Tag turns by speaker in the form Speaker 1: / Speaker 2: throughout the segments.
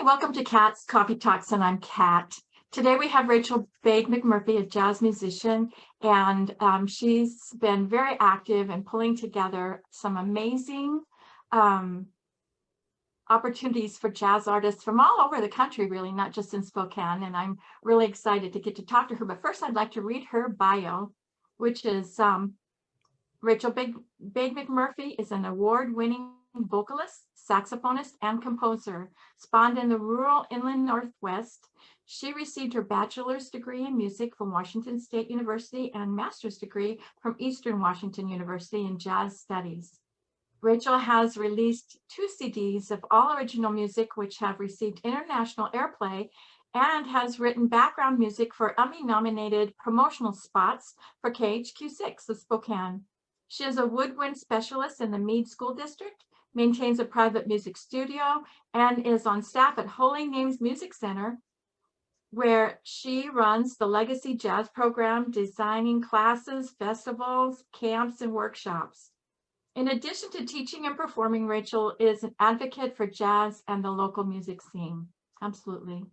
Speaker 1: Welcome to Kat's Coffee Talks, and I'm Kat. Today we have RachelBadeMcMurphy, a jazz musician, and she's been very active in pulling together some amazing opportunities for jazz artists from all over the country, really, not just in Spokane, and I'm really excited to get to talk to her. But first, I'd like to read her bio, which is RachelBadeMcMurphy is an award-winning vocalist, saxophonist, and composer. Spawned in the rural inland Northwest, she received her bachelor's degree in music from Washington State University and master's degree from Eastern Washington University in jazz studies. Rachel has released 2 CDs of all original music, which have received international airplay, and has written background music for Emmy-nominated promotional spots for KHQ6 of Spokane. She is a woodwind specialist in the Meade School District, maintains a private music studio, and is on staff at Holy Names Music Center, where she runs the Legacy Jazz program, designing classes, festivals, camps, and workshops. In addition to teaching and performing, Rachel is an advocate for jazz and the local music scene. Absolutely.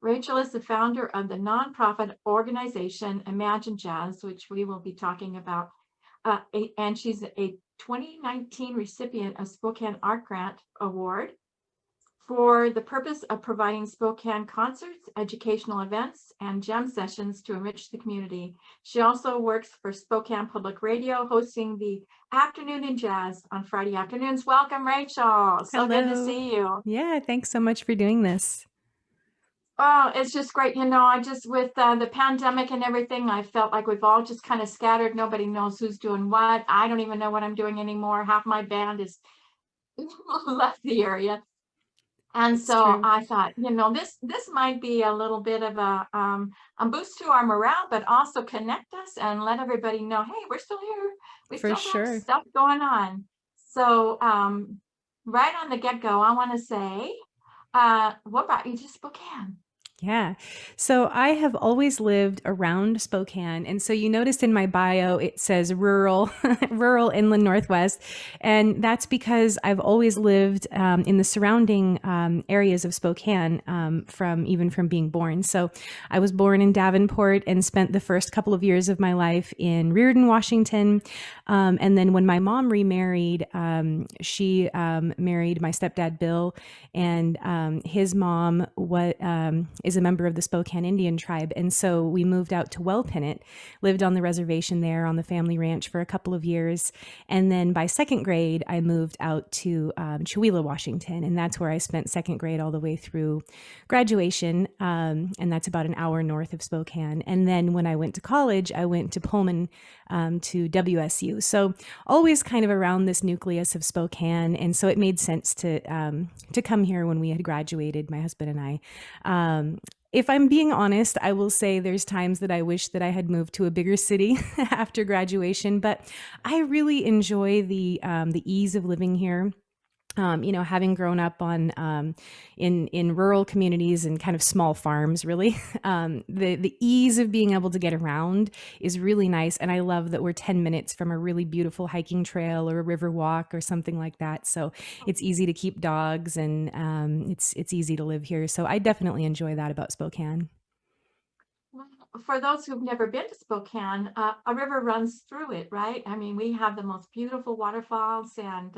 Speaker 1: Rachel is the founder of the nonprofit organization Imagine Jazz, which we will be talking about. And she's a 2019 recipient of Spokane Art Grant Award for the purpose of providing Spokane concerts, educational events, and jam sessions to enrich the community. She also works for Spokane Public Radio, hosting the Afternoon in Jazz on Friday afternoons. Welcome, Rachel. So
Speaker 2: Hello.
Speaker 1: good to see you.
Speaker 2: Yeah, thanks so much for doing this.
Speaker 1: Oh, it's just great. I just, with the pandemic and everything, I felt like we've all just kind of scattered. Nobody knows who's doing what. I don't even know what I'm doing anymore. Half my band is left the area. And so I thought, this might be a little bit of a boost to our morale, but also connect us and let everybody know, hey, we're still here. We
Speaker 2: For
Speaker 1: still have
Speaker 2: sure.
Speaker 1: stuff going on. So right on the get-go, I want to say, what brought you to Spokane?
Speaker 2: Yeah. So I have always lived around Spokane. And so you noticed in my bio, it says rural, rural inland Northwest. And that's because I've always lived in the surrounding areas of Spokane from being born. So I was born in Davenport and spent the first couple of years of my life in Reardon, Washington. And then when my mom remarried, she married my stepdad, Bill, and his mom is a member of the Spokane Indian tribe. And so we moved out to Wellpinit, lived on the reservation there on the family ranch for a couple of years. And then by second grade, I moved out to Chewelah, Washington. And that's where I spent second grade all the way through graduation. And that's about an hour north of Spokane. And then when I went to college, I went to Pullman to WSU. So always kind of around this nucleus of Spokane. And so it made sense to come here when we had graduated, my husband and I. If I'm being honest, I will say there's times that I wish that I had moved to a bigger city after graduation, but I really enjoy the ease of living here. Having grown up in rural communities and kind of small farms, really, the ease of being able to get around is really nice. And I love that we're 10 minutes from a really beautiful hiking trail or a river walk or something like that. So it's easy to keep dogs, and it's easy to live here. So I definitely enjoy that about Spokane.
Speaker 1: For those who've never been to Spokane, a river runs through it, right? I mean, we have the most beautiful waterfalls, and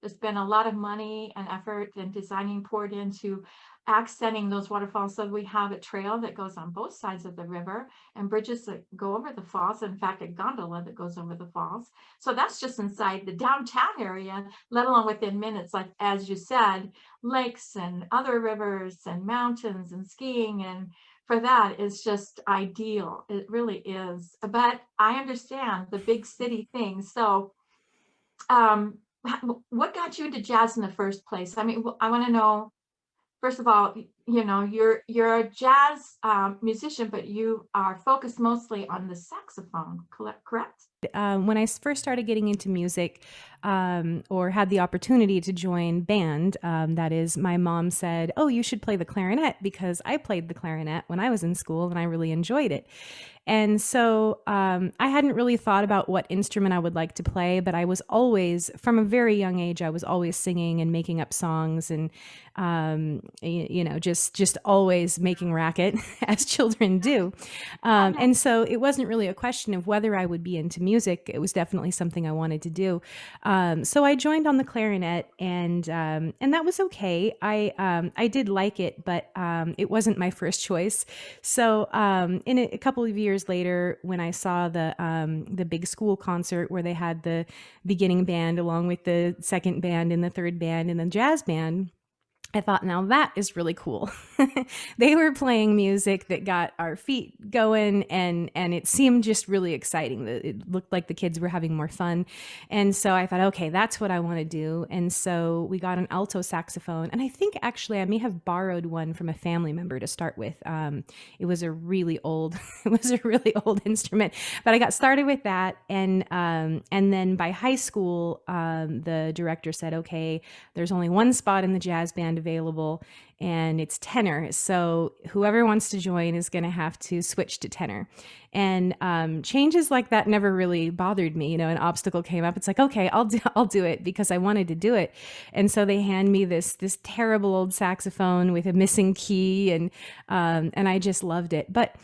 Speaker 1: there's been a lot of money and effort and designing poured into accenting those waterfalls. So we have a trail that goes on both sides of the river and bridges that go over the falls. In fact, a gondola that goes over the falls. So that's just inside the downtown area, let alone within minutes, like, as you said, lakes and other rivers and mountains and skiing, and for that is just ideal. It really is. But I understand the big city thing. So what got you into jazz in the first place? I mean, I want to know, first of all, you're a jazz musician, but you are focused mostly on the saxophone, correct?
Speaker 2: When I first started getting into music, or had the opportunity to join band, that is, my mom said, "Oh, you should play the clarinet," because I played the clarinet when I was in school and I really enjoyed it. And so I hadn't really thought about what instrument I would like to play, but I was always, from a very young age, I was always singing and making up songs and, just always making racket as children do. And so it wasn't really a question of whether I would be into music. It was definitely something I wanted to do. So I joined on the clarinet, and that was okay. I did like it, but it wasn't my first choice. So in a couple of years later, when I saw the big school concert where they had the beginning band along with the second band and the third band and the jazz band, I thought, now that is really cool. They were playing music that got our feet going, and it seemed just really exciting. It looked like the kids were having more fun. And so I thought, okay, that's what I want to do. And so we got an alto saxophone. And I think actually I may have borrowed one from a family member to start with. It was a really old, it was a really old instrument. But I got started with that. And then by high school, the director said, okay, there's only one spot in the jazz band available, and it's tenor. So whoever wants to join is going to have to switch to tenor. And changes like that never really bothered me. An obstacle came up. It's like, okay, I'll do it because I wanted to do it. And so they hand me this terrible old saxophone with a missing key, and I just loved it. But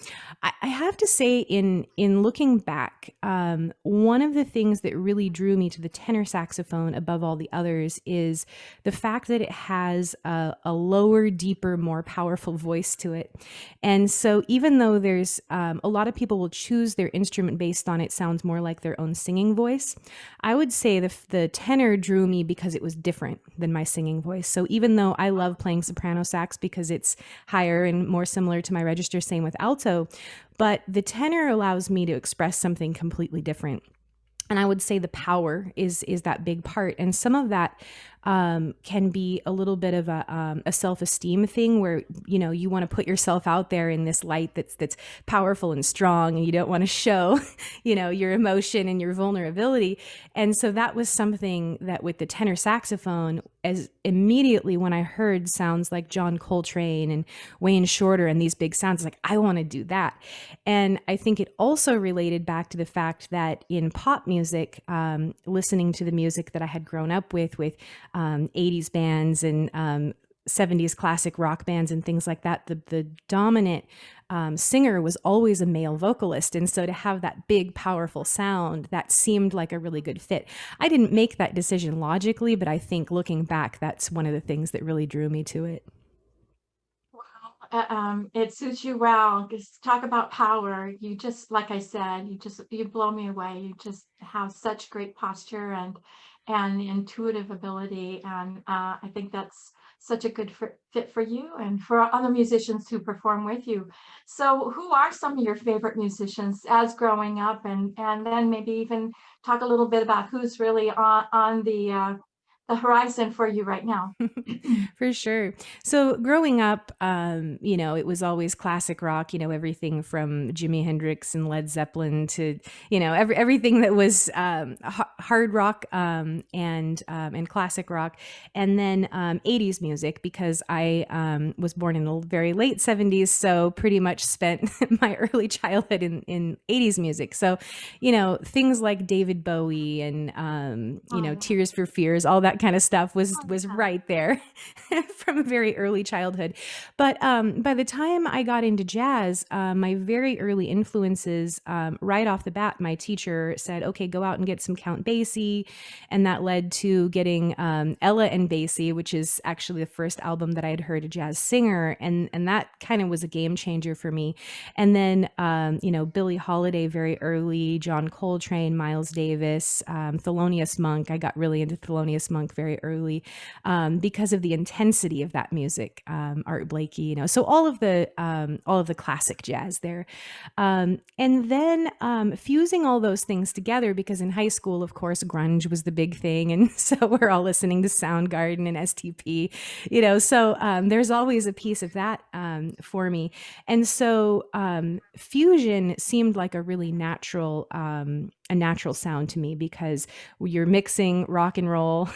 Speaker 2: I have to say, in looking back, one of the things that really drew me to the tenor saxophone above all the others is the fact that it has a lower, deeper, more powerful voice to it. And so even though there's a lot of people will choose their instrument based on it sounds more like their own singing voice, I would say the tenor drew me because it was different than my singing voice. So even though I love playing soprano sax because it's higher and more similar to my register, same with alto, but the tenor allows me to express something completely different. And I would say the power is that big part. And some of that can be a little bit of a self-esteem thing where, you want to put yourself out there in this light that's powerful and strong, and you don't want to show, your emotion and your vulnerability. And so that was something that with the tenor saxophone, as immediately when I heard sounds like John Coltrane and Wayne Shorter and these big sounds, like, I want to do that. And I think it also related back to the fact that in pop music, listening to the music that I had grown up with 80s bands and 70s classic rock bands and things like that, the dominant singer was always a male vocalist. And so to have that big, powerful sound, that seemed like a really good fit. I didn't make that decision logically, but I think looking back, that's one of the things that really drew me to it.
Speaker 1: It suits you well. Just talk about power. You just, like I said, you blow me away. You just have such great posture and intuitive ability, and I think that's such a good fit for you and for other musicians who perform with you. So who are some of your favorite musicians as growing up, and then maybe even talk a little bit about who's really on the horizon for you right now?
Speaker 2: For sure. So growing up, it was always classic rock, everything from Jimi Hendrix and Led Zeppelin to, everything that was hard rock and classic rock. And then 80s music, because I was born in the very late 70s, so pretty much spent my early childhood in 80s music. So, things like David Bowie and, Tears for Fears, all that kind of stuff was right there from a very early childhood. But by the time I got into jazz, my very early influences, right off the bat, my teacher said, okay, go out and get some Count Basie. And that led to getting Ella and Basie, which is actually the first album that I had heard a jazz singer. And that kind of was a game changer for me. And then, Billie Holiday very early, John Coltrane, Miles Davis, Thelonious Monk. I got really into Thelonious Monk Monk very early, because of the intensity of that music. Art Blakey, so all of the classic jazz there. And then fusing all those things together, because in high school, of course, grunge was the big thing. And so we're all listening to Soundgarden and STP, so there's always a piece of that for me. And so fusion seemed like a natural sound to me, because you're mixing rock and roll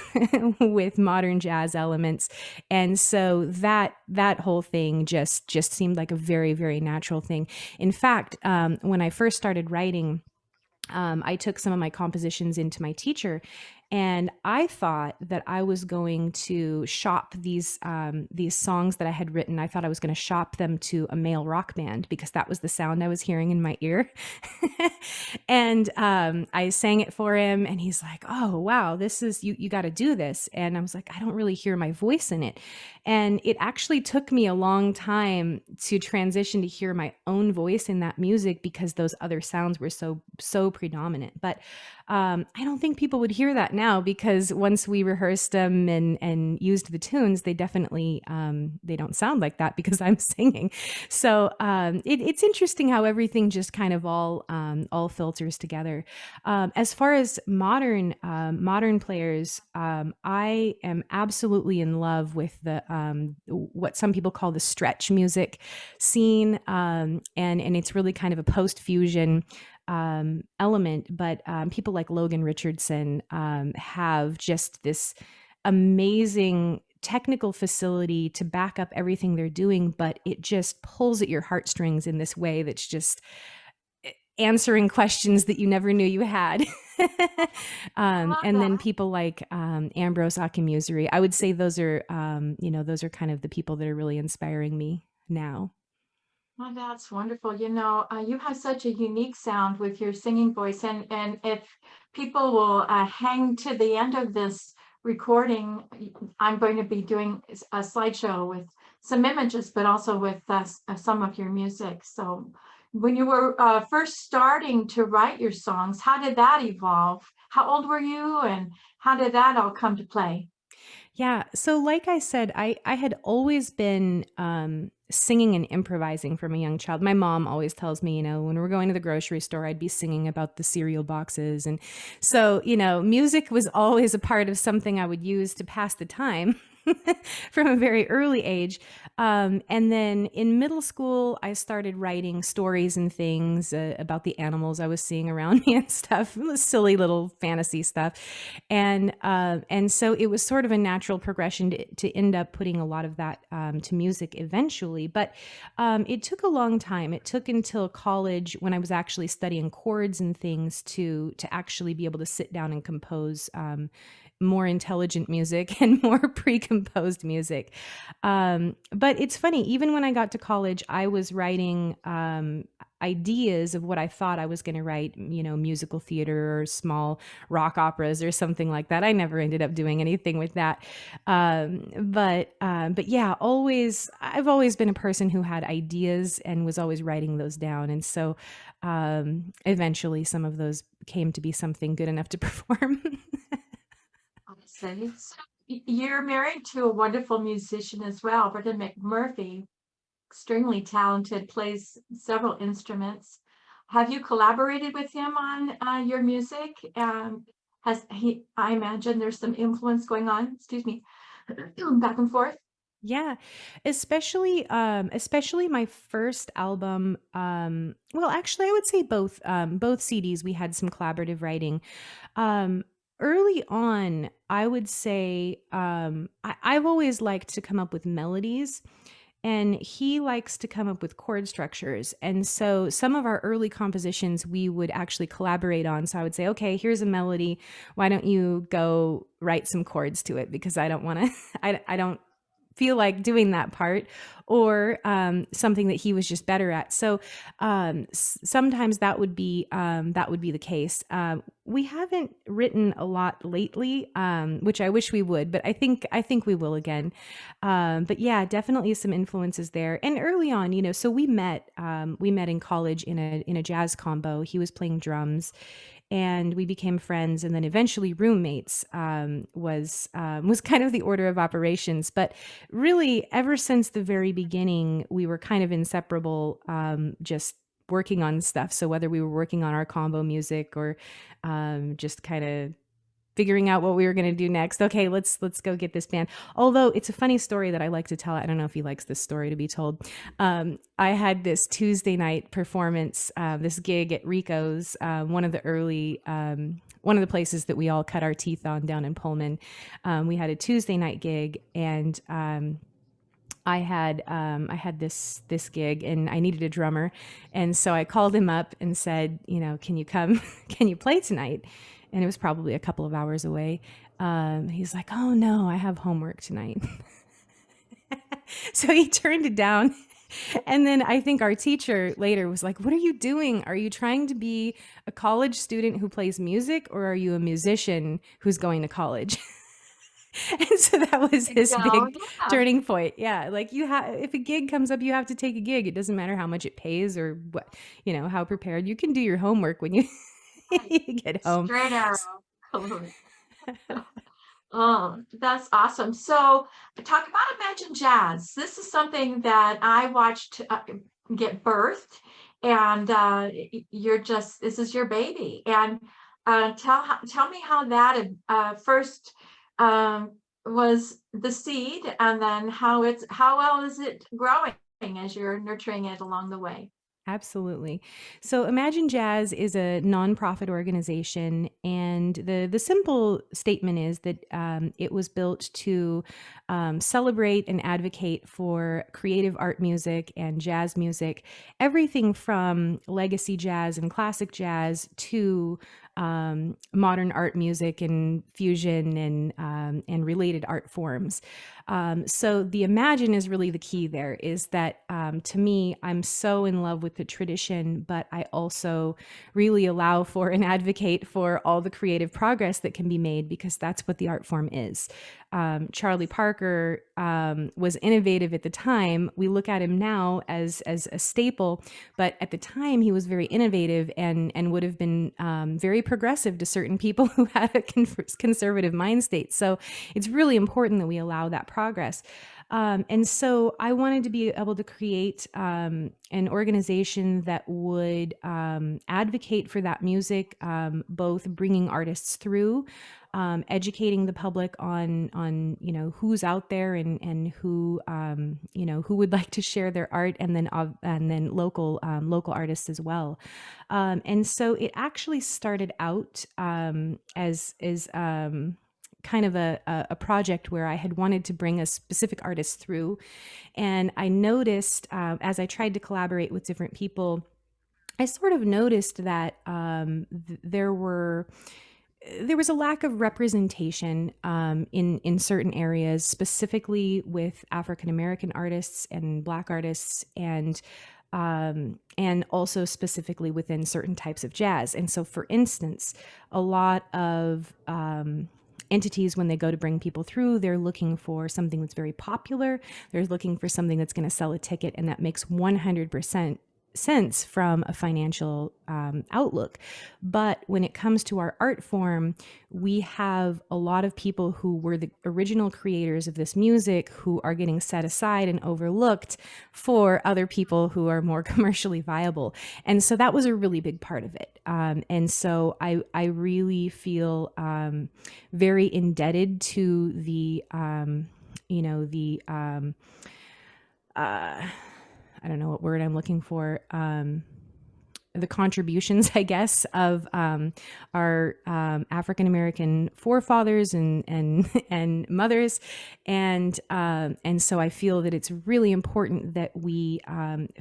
Speaker 2: with modern jazz elements. And so that whole thing just seemed like a very, very natural thing. In fact, when I first started writing, I took some of my compositions into my teacher, and I thought that I was going to shop these songs that I had written. I thought I was going to shop them to a male rock band, because that was the sound I was hearing in my ear. And I sang it for him, and he's like, "Oh, wow, this is you got to do this." And I was like, "I don't really hear my voice in it." And it actually took me a long time to transition to hear my own voice in that music, because those other sounds were so predominant. But I don't think people would hear that now, because once we rehearsed them and used the tunes, they definitely they don't sound like that because I'm singing. So it's interesting how everything just kind of all filters together. As far as modern players, I am absolutely in love with the what some people call the stretch music scene, and it's really kind of a post fusion element. But people like Logan Richardson have just this amazing technical facility to back up everything they're doing, but it just pulls at your heartstrings in this way that's just answering questions that you never knew you had.
Speaker 1: I love
Speaker 2: And then
Speaker 1: that.
Speaker 2: people like Ambrose Akinmusire, I would say those are kind of the people that are really inspiring me now.
Speaker 1: Oh, that's wonderful. You have such a unique sound with your singing voice, and if people will hang to the end of this recording, I'm going to be doing a slideshow with some images, but also with some of your music. So, when you were first starting to write your songs, how did that evolve? How old were you, and how did that all come to play?
Speaker 2: Yeah. So, like I said, I had always been singing and improvising from a young child. My mom always tells me, when we're going to the grocery store, I'd be singing about the cereal boxes. And so, music was always a part of something I would use to pass the time from a very early age. And then in middle school, I started writing stories and things about the animals I was seeing around me and stuff, silly little fantasy stuff. And so it was sort of a natural progression to end up putting a lot of that to music eventually. But it took a long time. It took until college, when I was actually studying chords and things, to actually be able to sit down and compose more intelligent music and more pre-composed music. But it's funny, even when I got to college, I was writing ideas of what I thought I was going to write, musical theater or small rock operas or something like that. I never ended up doing anything with that. But yeah, I've always been a person who had ideas and was always writing those down. And so eventually some of those came to be something good enough to perform.
Speaker 1: Say. So you're married to a wonderful musician as well, Bade McMurphy, extremely talented, plays several instruments. Have you collaborated with him on your music? Has he, I imagine there's some influence going on, excuse me, back and forth.
Speaker 2: Yeah, especially my first album. Well, actually, I would say both CDs. We had some collaborative writing. Um, Early on, I would say I've always liked to come up with melodies, and he likes to come up with chord structures. And so some of our early compositions we would actually collaborate on. So I would say, okay, here's a melody. Why don't you go write some chords to it? Because I don't want to. I don't feel like doing that part, or something that he was just better at. So sometimes that would be the case. We haven't written a lot lately, which I wish we would, but I think we will again. But yeah, definitely some influences there. And early on, so we met in college in a jazz combo. He was playing drums, and we became friends, and then eventually roommates. Was kind of the order of operations, but really ever since the very beginning, we were kind of inseparable. Just working on stuff. So whether we were working on our combo music or just kind of figuring out what we were going to do next. Okay, let's go get this band. Although it's a funny story that I like to tell. I don't know if he likes this story to be told. I had this Tuesday night performance, this gig at Rico's, one of the early. One of the places that we all cut our teeth on down in Pullman. We had a Tuesday night gig, and I had this gig, and I needed a drummer, and so I called him up and said, can you come? Can you play tonight? And it was probably a couple of hours away. He's like, oh no, I have homework tonight. So he turned it down. And then I think our teacher later was like, what are you doing? Are you trying to be a college student who plays music, or are you a musician who's going to college? And so that was his
Speaker 1: Go,
Speaker 2: big
Speaker 1: yeah.
Speaker 2: turning point. Yeah, like if a gig comes up, you have to take a gig. It doesn't matter how much it pays or what, how prepared. You can do your homework when you,
Speaker 1: Right.
Speaker 2: you get home.
Speaker 1: Straight arrow. Oh, that's awesome. So, talk about Imagine Jazz. This is something that I watched get birthed, and this is your baby. And tell me how that first was the seed, and then how well is it growing as you're nurturing it along the way?
Speaker 2: Absolutely. So Imagine Jazz is a nonprofit organization, and the simple statement is that it was built to celebrate and advocate for creative art music and jazz music, everything from legacy jazz and classic jazz to modern art music and fusion and related art forms. So the Imagine is really the key there. Is that to me, I'm so in love with the tradition, but I also really allow for and advocate for all the creative progress that can be made, because that's what the art form is. Charlie Parker was innovative at the time. We look at him now as a staple, but at the time he was very innovative and would have been very progressive to certain people who had a conservative mind state. So it's really important that we allow that progress. And so I wanted to be able to create an organization that would advocate for that music, both bringing artists through, educating the public on who's out there and who who would like to share their art, and then local artists as well. And so it actually started out as kind of a project where I had wanted to bring a specific artist through. And I noticed as I tried to collaborate with different people, I sort of noticed that there was a lack of representation in certain areas, specifically with African American artists and Black artists, and also specifically within certain types of jazz. And so, for instance, a lot of entities, when they go to bring people through, they're looking for something that's very popular. They're looking for something that's going to sell a ticket, and that makes 100% sense from a financial outlook. But when it comes to our art form, we have a lot of people who were the original creators of this music who are getting set aside and overlooked for other people who are more commercially viable. And so that was a really big part of it. And so I really feel very indebted to the I don't know what word I'm looking for. The contributions, I guess, of our African American forefathers and mothers, and so I feel that it's really important that we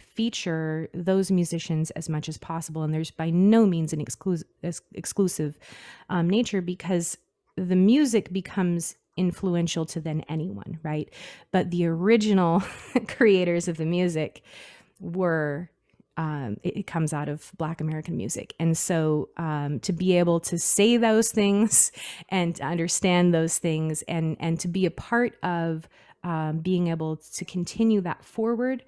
Speaker 2: feature those musicians as much as possible. And there's by no means an exclusive nature, because the music becomes influential to then anyone, right? But the original creators of the music were it comes out of Black American music. And so to be able to say those things and to understand those things, and to be a part of being able to continue that forward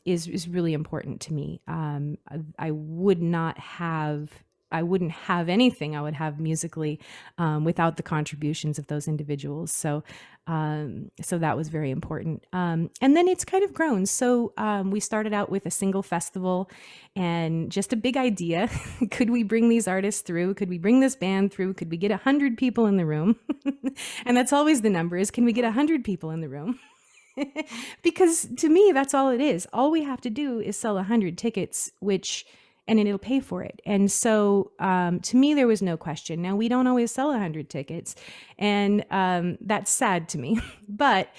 Speaker 2: is really important to me. I would not have I wouldn't have anything I would have musically without the contributions of those individuals. So that was very important. And then it's kind of grown. So we started out with a single festival and just a big idea. Could we bring these artists through? Could we bring this band through? Could we get 100 people in the room? And that's always the number is, can we get 100 people in the room? Because to me, that's all it is. All we have to do is sell 100 tickets, and it'll pay for it. And so to me, there was no question. Now, we don't always sell 100 tickets, and that's sad to me, but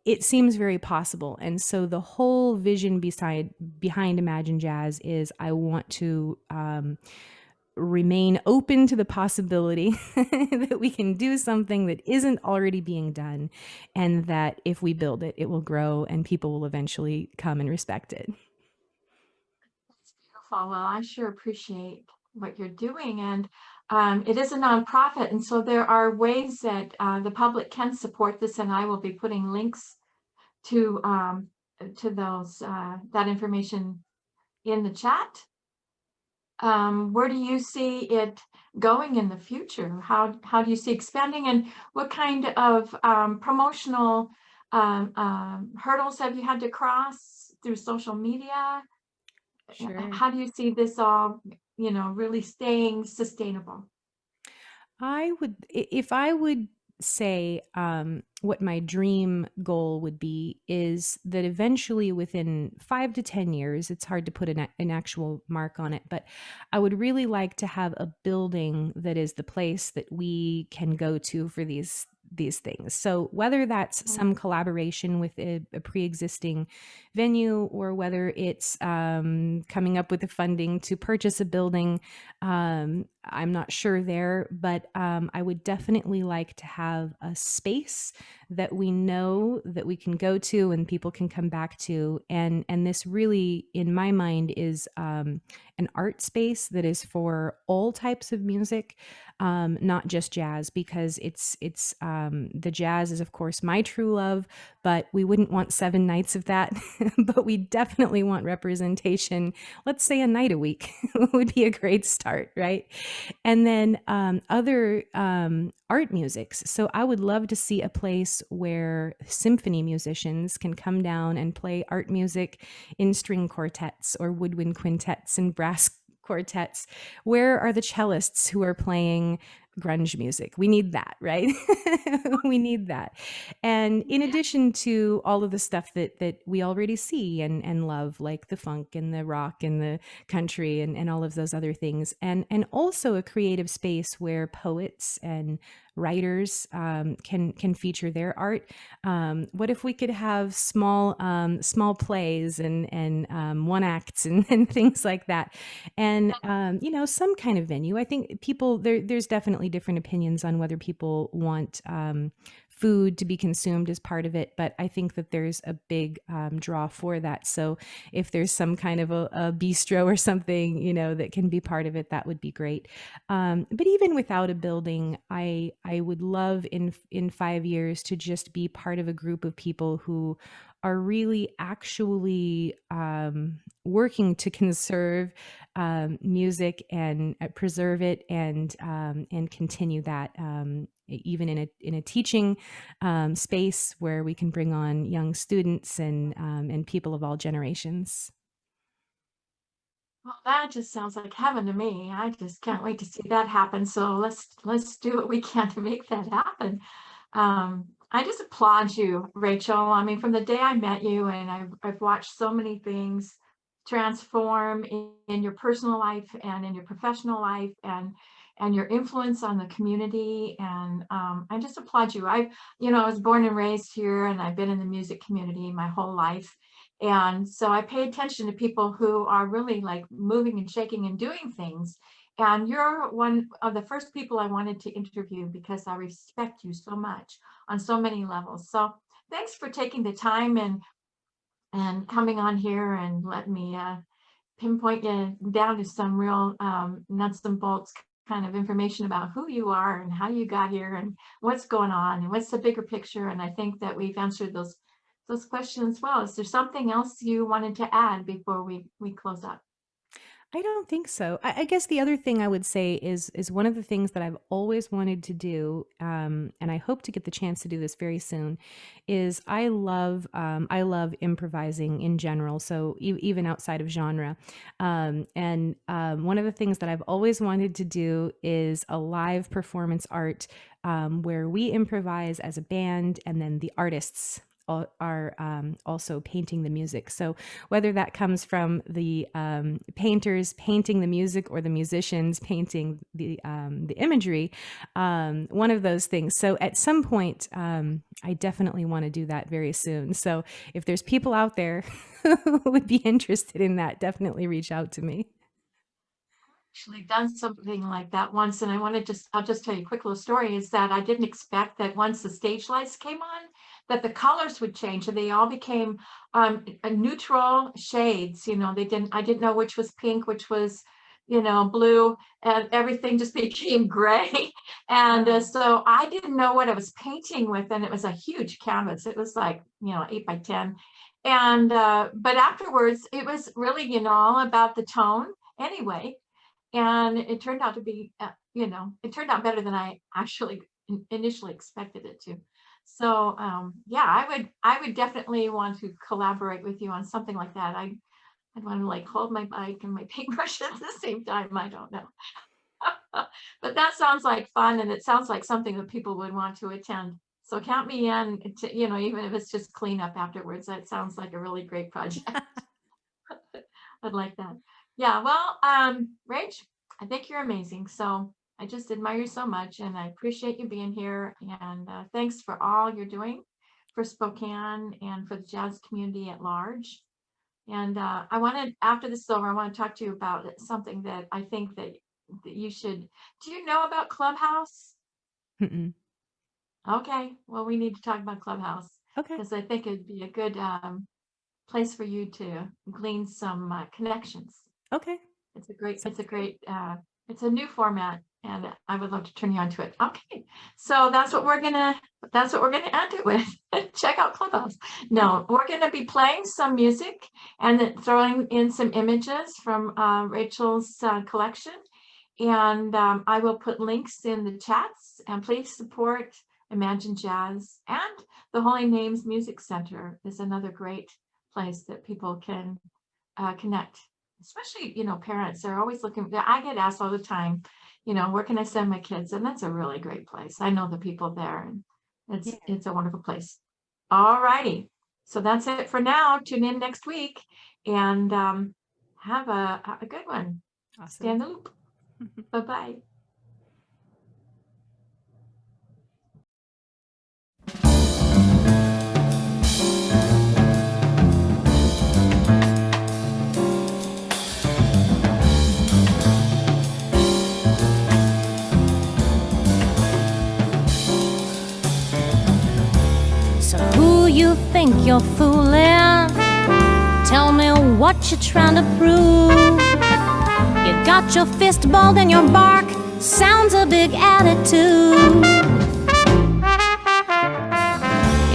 Speaker 2: it seems very possible. And so the whole vision behind Imagine Jazz is I want to remain open to the possibility that we can do something that isn't already being done, and that if we build it, it will grow and people will eventually come and respect it.
Speaker 1: That's beautiful. Well, I sure appreciate what you're doing. And it is a nonprofit. And so there are ways that the public can support this. And I will be putting links to those that information in the chat. Where do you see it going in the future? How do you see expanding, and what kind of promotional hurdles have you had to cross through social media?
Speaker 2: Sure.
Speaker 1: How do you see this all, really staying sustainable?
Speaker 2: If I would say what my dream goal would be, is that eventually within 5 to 10 years, it's hard to put an actual mark on it, but I would really like to have a building that is the place that we can go to for these things. So whether that's
Speaker 1: Mhm.
Speaker 2: some collaboration with a pre-existing venue, or whether it's coming up with the funding to purchase a building, I'm not sure there, but I would definitely like to have a space that we know that we can go to and people can come back to. And this really, in my mind, is an art space that is for all types of music, not just jazz, because it's the jazz is of course my true love, but we wouldn't want 7 nights of that. But we definitely want representation. Let's say a night a week would be a great start, right? And then other art musics. So I would love to see a place where symphony musicians can come down and play art music in string quartets or woodwind quintets and brass quartets. Where are the cellists who are playing grunge music? We need that, right? We need that. And in addition to all of the stuff that we already see and love, like the funk and the rock and the country and all of those other things, and also a creative space where poets and writers can feature their art. What if we could have small plays and one acts and things like that, and some kind of venue. I think there's definitely different opinions on whether people want food to be consumed as part of it, but I think that there's a big draw for that. So if there's some kind of a bistro or something, that can be part of it, that would be great. But even without a building, I would love in 5 years to just be part of a group of people who are really actually working to conserve music and preserve it and continue that, even in a teaching space where we can bring on young students and people of all generations.
Speaker 1: Well, that just sounds like heaven to me. I just can't wait to see that happen. So let's do what we can to make that happen. I just applaud you, Rachel. I mean, from the day I met you, and I've watched so many things transform in your personal life and in your professional life, and your influence on the community. And I just applaud you. I was born and raised here, and I've been in the music community my whole life. And so I pay attention to people who are really like moving and shaking and doing things. And you're one of the first people I wanted to interview because I respect you so much on so many levels. So thanks for taking the time and coming on here and letting me pinpoint you down to some real nuts and bolts kind of information about who you are and how you got here and what's going on and what's the bigger picture. And I think that we've answered those questions well. Is there something else you wanted to add before we close up?
Speaker 2: I don't think so. I guess the other thing I would say is one of the things that I've always wanted to do, and I hope to get the chance to do this very soon, is I love improvising in general. So even outside of genre, and one of the things that I've always wanted to do is a live performance art where we improvise as a band, and then the artists are also painting the music. So whether that comes from the painters painting the music or the musicians painting the imagery, one of those things. So at some point, I definitely want to do that very soon. So if there's people out there who would be interested in that, definitely reach out to me.
Speaker 1: Actually done something like that once, and I'll just tell you a quick little story, is that I didn't expect that once the stage lights came on, that the colors would change, and they all became a neutral shades. I didn't know which was pink, which was, blue, and everything just became gray. And so I didn't know what I was painting with, and it was a huge canvas. It was like, 8 by 10. And but afterwards, it was really, all about the tone anyway. And it turned out to be, it turned out better than I actually initially expected it to. So yeah, I would definitely want to collaborate with you on something like that. I'd want to like hold my bike and my paintbrush at the same time. I don't know. But that sounds like fun, and it sounds like something that people would want to attend. So count me in to, even if it's just cleanup afterwards. That sounds like a really great project. I'd like that. Yeah, well, Rach, I think you're amazing. So I just admire you so much, and I appreciate you being here. And thanks for all you're doing for Spokane and for the jazz community at large. And after this is over, I want to talk to you about something that I think that you should. Do you know about Clubhouse?
Speaker 2: Mm-mm.
Speaker 1: Okay, well, we need to talk about Clubhouse
Speaker 2: Okay.
Speaker 1: because I think it'd be a good place for you to glean some connections.
Speaker 2: Okay.
Speaker 1: It's a new format, and I would love to turn you on to it. Okay, so that's what we're gonna end it with. Check out Clubhouse. No, we're gonna be playing some music and then throwing in some images from Rachel's collection, and I will put links in the chats. And please support Imagine Jazz, and the Holy Names Music Center is another great place that people can connect, especially parents are always looking. I get asked all the time, where can I send my kids? And that's a really great place. I know the people there, and it's a wonderful place. All righty, so that's it for now. Tune in next week, and have a good one.
Speaker 2: Awesome.
Speaker 1: Stay in the loop. Bye-bye.
Speaker 3: You think you're fooling? Tell me what you're trying to prove. You got your fist balled and your bark sounds a big attitude.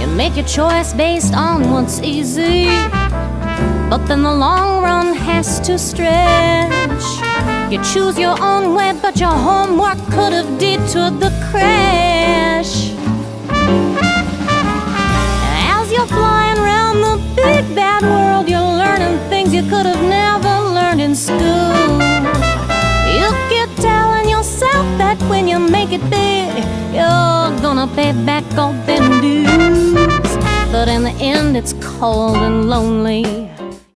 Speaker 3: You make your choice based on what's easy, but then the long run has to stretch. You choose your own way, but your homework could have detoured the crash. You're flying around the big bad world. You're learning things you could have never learned in school. You keep telling yourself that when you make it big, you're gonna pay back all them dues. But in the end, it's cold and lonely.